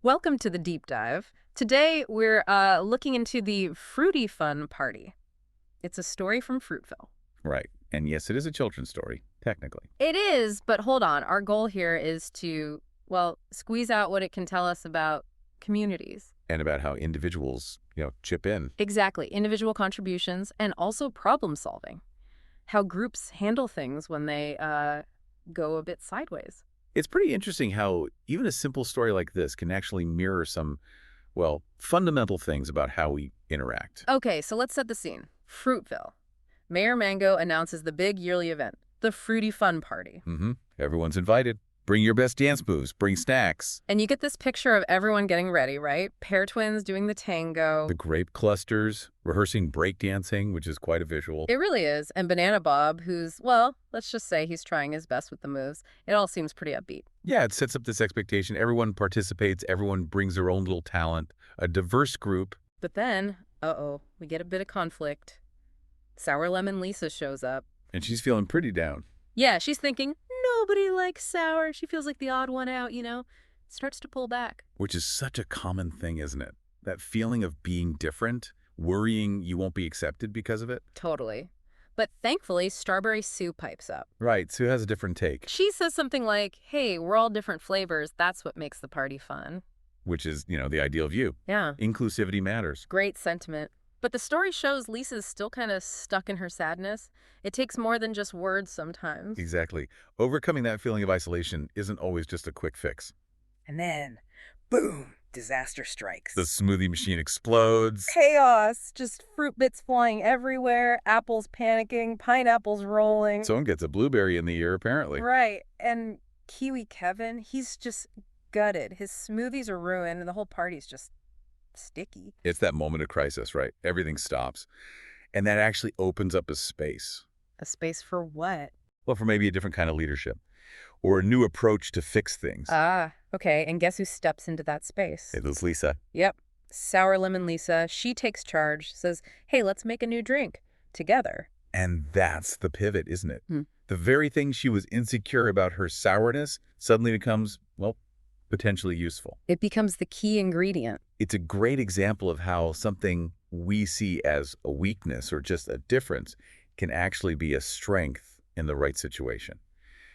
Welcome to the deep dive. Today we're looking into the Fruity Fun Party. It's a story from Fruitville. Right. And yes, it is a children's story, technically. It is, but hold on. Our goal here is to, well, squeeze out what it can tell us about communities. And about how individuals, chip in. Exactly. Individual contributions and also problem solving. How groups handle things when they go a bit sideways. It's pretty interesting how even a simple story like this can actually mirror some, fundamental things about how we interact. Okay, so let's set the scene. Fruitville. Mayor Mango announces the big yearly event, the Fruity Fun Party. Everyone's invited. Bring your best dance moves. Bring snacks. And you get this picture of everyone getting ready, right? Pair twins doing the tango. The grape clusters, rehearsing breakdancing, which is quite a visual. It really is. And Banana Bob, who's, well, let's just say he's trying his best with the moves. It all seems pretty upbeat. Yeah, it sets up this expectation. Everyone participates. Everyone brings their own little talent. A diverse group. But then, we get a bit of conflict. Sour Lemon Lisa shows up. And she's feeling pretty down. Yeah, she's thinking, nobody likes Sour. She feels like the odd one out, Starts to pull back. Which is such a common thing, isn't it? That feeling of being different, worrying you won't be accepted because of it. Totally. But thankfully, Strawberry Sue pipes up. Right, Sue has a different take. She says something like, hey, we're all different flavors. That's what makes the party fun. Which is, the ideal view. Yeah. Inclusivity matters. Great sentiment. But the story shows Lisa's still kind of stuck in her sadness. It takes more than just words sometimes. Exactly. Overcoming that feeling of isolation isn't always just a quick fix. And then, boom, disaster strikes. The smoothie machine explodes. Chaos. Just fruit bits flying everywhere, apples panicking, pineapples rolling. Someone gets a blueberry in the ear, apparently. Right. And Kiwi Kevin, he's just gutted. His smoothies are ruined, and the whole party's just sticky. It's that moment of crisis, right? Everything stops. And that actually opens up a space. A space for what? Well, for maybe a different kind of leadership. Or a new approach to fix things. Ah, okay. And guess who steps into that space? It was Lisa. Yep. Sour Lemon Lisa. She takes charge, says, hey, let's make a new drink together. And that's the pivot, isn't it? Hmm. The very thing she was insecure about her sourness suddenly becomes, potentially useful. It becomes the key ingredient. It's a great example of how something we see as a weakness or just a difference can actually be a strength in the right situation,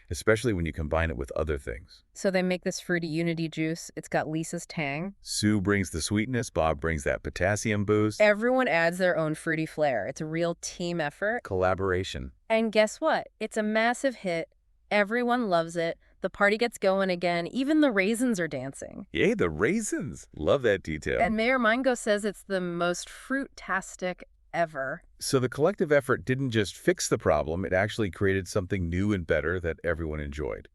especially when you combine it with other things. So they make this fruity unity juice. It's got Lisa's tang. Sue brings the sweetness, Bob brings that potassium boost. Everyone adds their own fruity flair. It's a real team effort. Collaboration. And guess what? It's a massive hit. Everyone loves it. The party gets going again. Even the raisins are dancing. Yay, the raisins. Love that detail. And Mayor Mango says it's the most fruit-tastic ever. So the collective effort didn't just fix the problem, it actually created something new and better that everyone enjoyed.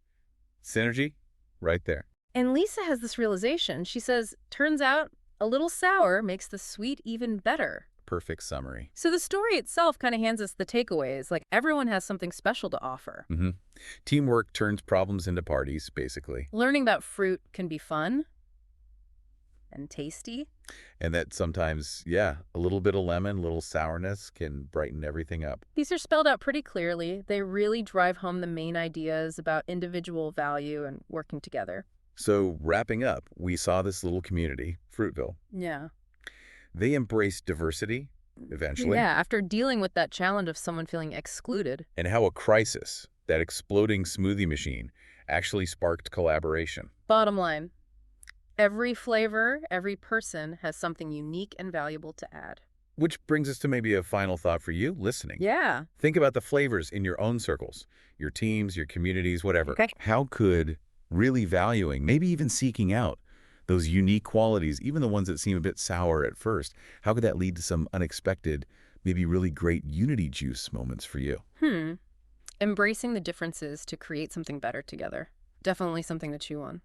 Synergy? Right there. And Lisa has this realization. She says, turns out a little sour makes the sweet even better. Perfect summary. So the story itself kind of hands us the takeaways, like everyone has something special to offer. Teamwork turns problems into parties, basically. Learning about fruit can be fun and tasty. And that sometimes, a little bit of lemon, a little sourness can brighten everything up. These are spelled out pretty clearly. They really drive home the main ideas about individual value and working together. So wrapping up, we saw this little community, Fruitville. Yeah. They embraced diversity, eventually. Yeah, after dealing with that challenge of someone feeling excluded. And how a crisis, that exploding smoothie machine, actually sparked collaboration. Bottom line, every flavor, every person has something unique and valuable to add. Which brings us to maybe a final thought for you, listening. Yeah. Think about the flavors in your own circles, your teams, your communities, whatever. Okay. How could really valuing, maybe even seeking out those unique qualities, even the ones that seem a bit sour at first, how could that lead to some unexpected, maybe really great unity juice moments for you? Embracing the differences to create something better together. Definitely something to chew on.